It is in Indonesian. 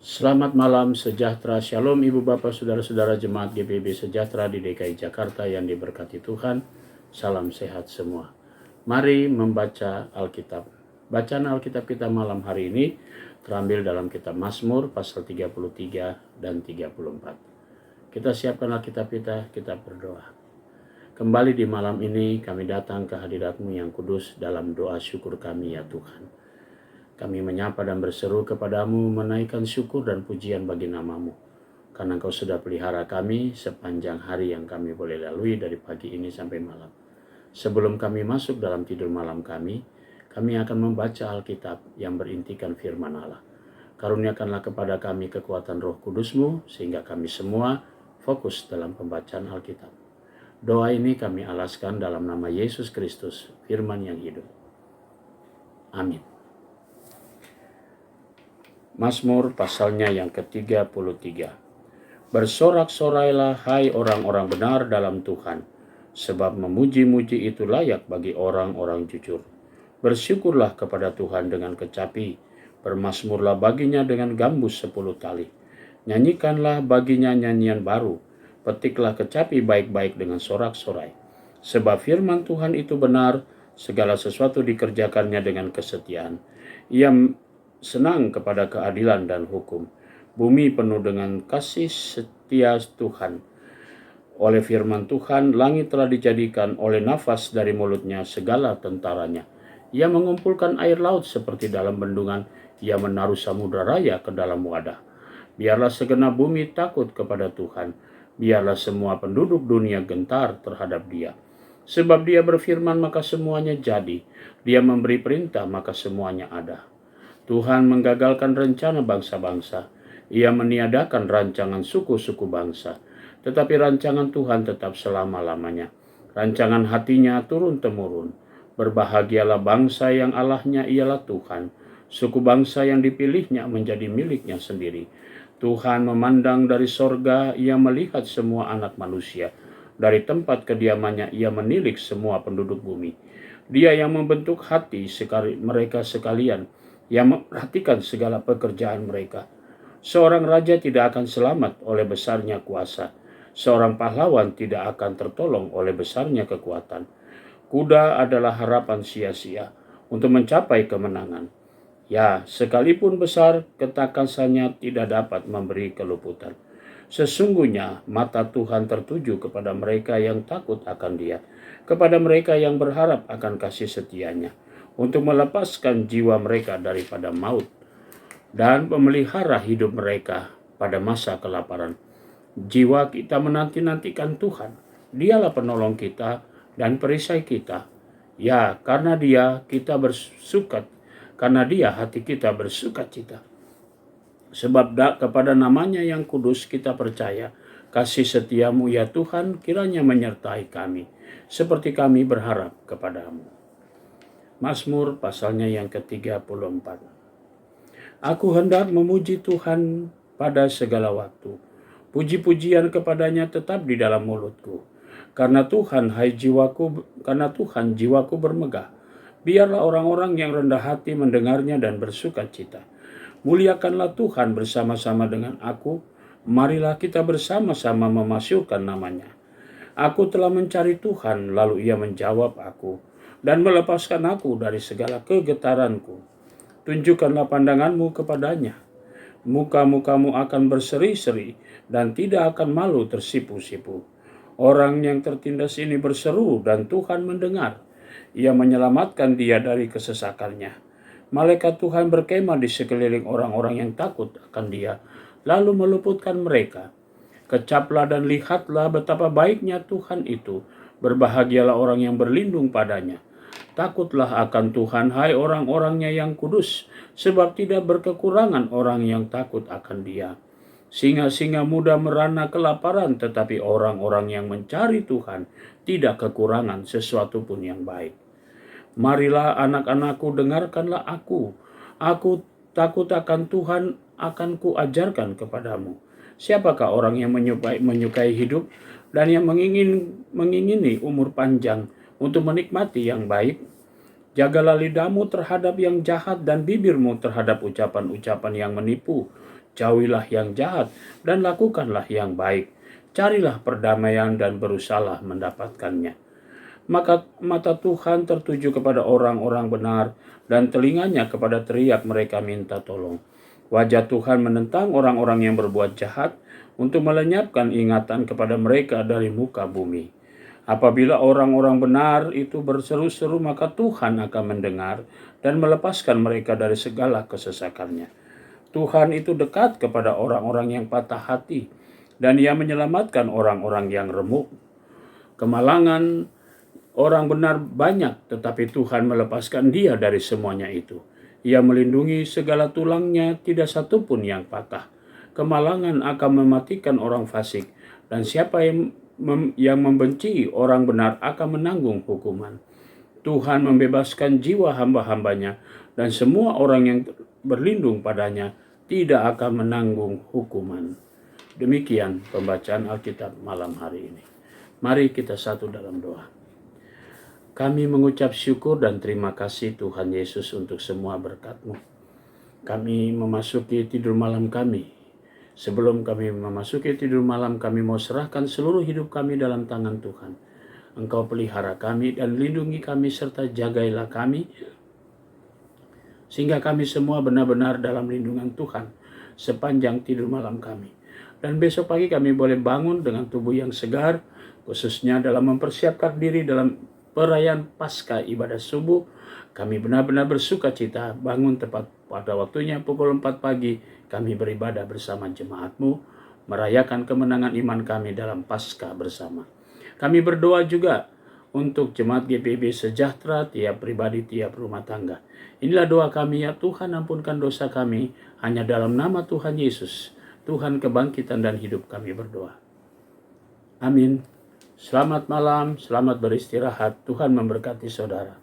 Selamat malam, sejahtera, shalom Ibu Bapak Saudara-saudara Jemaat GBB Sejahtera di DKI Jakarta yang diberkati Tuhan. Salam sehat semua. Mari membaca Alkitab. Bacaan Alkitab kita malam hari ini terambil dalam kitab Mazmur pasal 33 dan 34. Kita siapkan Alkitab kita berdoa. Kembali di malam ini kami datang ke hadirat-Mu yang kudus dalam doa syukur kami ya Tuhan. Kami menyapa dan berseru kepadamu, menaikkan syukur dan pujian bagi namamu. Karena Engkau sudah pelihara kami sepanjang hari yang kami boleh lalui dari pagi ini sampai malam. Sebelum kami masuk dalam tidur malam kami akan membaca Alkitab yang berintikan firman Allah. Karuniakanlah kepada kami kekuatan Roh Kudus-Mu, sehingga kami semua fokus dalam pembacaan Alkitab. Doa ini kami alaskan dalam nama Yesus Kristus, firman yang hidup. Amin. Mazmur pasalnya yang ke-33. Bersorak-sorailah hai orang-orang benar dalam Tuhan, sebab memuji-muji itu layak bagi orang-orang jujur. Bersyukurlah kepada Tuhan dengan kecapi, bermazmurlah baginya dengan gambus 10 tali. Nyanyikanlah baginya nyanyian baru, petiklah kecapi baik-baik dengan sorak-sorai. Sebab firman Tuhan itu benar, segala sesuatu dikerjakannya dengan kesetiaan. Ia senang kepada keadilan dan hukum. Bumi penuh dengan kasih setia Tuhan. Oleh firman Tuhan, langit telah dijadikan, oleh nafas dari mulutnya segala tentaranya. Ia mengumpulkan air laut seperti dalam bendungan, ia menaruh samudra raya ke dalam wadah. Biarlah segenap bumi takut kepada Tuhan, biarlah semua penduduk dunia gentar terhadap Dia. Sebab Dia berfirman maka semuanya jadi, Dia memberi perintah maka semuanya ada. Tuhan menggagalkan rencana bangsa-bangsa. Ia meniadakan rancangan suku-suku bangsa. Tetapi rancangan Tuhan tetap selama-lamanya. Rancangan hatinya turun-temurun. Berbahagialah bangsa yang Allahnya ialah Tuhan. Suku bangsa yang dipilihnya menjadi miliknya sendiri. Tuhan memandang dari sorga, ia melihat semua anak manusia. Dari tempat kediamannya ia menilik semua penduduk bumi. Dia yang membentuk hati mereka sekalian, yang memperhatikan segala pekerjaan mereka. Seorang raja tidak akan selamat oleh besarnya kuasa. Seorang pahlawan tidak akan tertolong oleh besarnya kekuatan. Kuda adalah harapan sia-sia untuk mencapai kemenangan. Ya, sekalipun besar, ketakasannya tidak dapat memberi keluputan. Sesungguhnya mata Tuhan tertuju kepada mereka yang takut akan Dia, kepada mereka yang berharap akan kasih setia-Nya, untuk melepaskan jiwa mereka daripada maut dan memelihara hidup mereka pada masa kelaparan. Jiwa kita menanti-nantikan Tuhan. Dialah penolong kita dan perisai kita. Ya, karena Dia kita bersukat, karena Dia hati kita bersukacita. Sebab kepada namanya yang kudus kita percaya. Kasih setiamu ya Tuhan kiranya menyertai kami, seperti kami berharap kepadamu. Mazmur pasalnya yang ke-34. Aku hendak memuji Tuhan pada segala waktu. Puji-pujian kepadanya tetap di dalam mulutku. Karena Tuhan jiwaku bermegah. Biarlah orang-orang yang rendah hati mendengarnya dan bersukacita. Muliakanlah Tuhan bersama-sama dengan aku. Marilah kita bersama-sama memasyurkan namanya. Aku telah mencari Tuhan, lalu Ia menjawab aku dan melepaskan aku dari segala kegetaranku. Tunjukkanlah pandanganmu kepadanya. Muka-mukamu akan berseri-seri dan tidak akan malu tersipu-sipu. Orang yang tertindas ini berseru dan Tuhan mendengar. Ia menyelamatkan dia dari kesesakannya. Malaikat Tuhan berkemah di sekeliling orang-orang yang takut akan Dia, lalu meluputkan mereka. Kecaplah dan lihatlah betapa baiknya Tuhan itu. Berbahagialah orang yang berlindung padanya. Takutlah akan Tuhan, hai orang-orangnya yang kudus, sebab tidak berkekurangan orang yang takut akan Dia. Singa-singa muda merana kelaparan, tetapi orang-orang yang mencari Tuhan tidak kekurangan sesuatu pun yang baik. Marilah anak-anakku, dengarkanlah aku. Aku takut akan Tuhan, akan kuajarkan kepadamu. Siapakah orang yang menyukai hidup dan yang mengingini umur panjang untuk menikmati yang baik? Jagalah lidahmu terhadap yang jahat dan bibirmu terhadap ucapan-ucapan yang menipu. Jauhilah yang jahat dan lakukanlah yang baik. Carilah perdamaian dan berusahalah mendapatkannya. Maka mata Tuhan tertuju kepada orang-orang benar dan telinganya kepada teriak mereka minta tolong. Wajah Tuhan menentang orang-orang yang berbuat jahat untuk melenyapkan ingatan kepada mereka dari muka bumi. Apabila orang-orang benar itu berseru-seru, maka Tuhan akan mendengar dan melepaskan mereka dari segala kesesakannya. Tuhan itu dekat kepada orang-orang yang patah hati, dan Ia menyelamatkan orang-orang yang remuk. Kemalangan orang benar banyak, tetapi Tuhan melepaskan dia dari semuanya itu. Ia melindungi segala tulangnya, tidak satupun yang patah. Kemalangan akan mematikan orang fasik, dan siapa yang membenci orang benar akan menanggung hukuman. Tuhan membebaskan jiwa hamba-hambanya, dan semua orang yang berlindung padanya tidak akan menanggung hukuman. Demikian pembacaan Alkitab malam hari ini. Mari kita satu dalam doa. Kami mengucap syukur dan terima kasih Tuhan Yesus untuk semua berkat-Mu. Kami memasuki tidur malam kami. Sebelum kami memasuki tidur malam, kami mau serahkan seluruh hidup kami dalam tangan Tuhan. Engkau pelihara kami dan lindungi kami serta jagailah kami, sehingga kami semua benar-benar dalam lindungan Tuhan sepanjang tidur malam kami. Dan besok pagi kami boleh bangun dengan tubuh yang segar, khususnya dalam mempersiapkan diri dalam perayaan Paskah ibadah subuh. Kami benar-benar bersuka cita bangun tepat pada waktunya pukul 4 pagi. Kami beribadah bersama jemaat-Mu, merayakan kemenangan iman kami dalam Paskah bersama. Kami berdoa juga untuk jemaat GPIB sejahtera, tiap pribadi, tiap rumah tangga. Inilah doa kami, ya Tuhan, ampunkan dosa kami, hanya dalam nama Tuhan Yesus, Tuhan kebangkitan dan hidup kami berdoa. Amin. Selamat malam, selamat beristirahat. Tuhan memberkati saudara.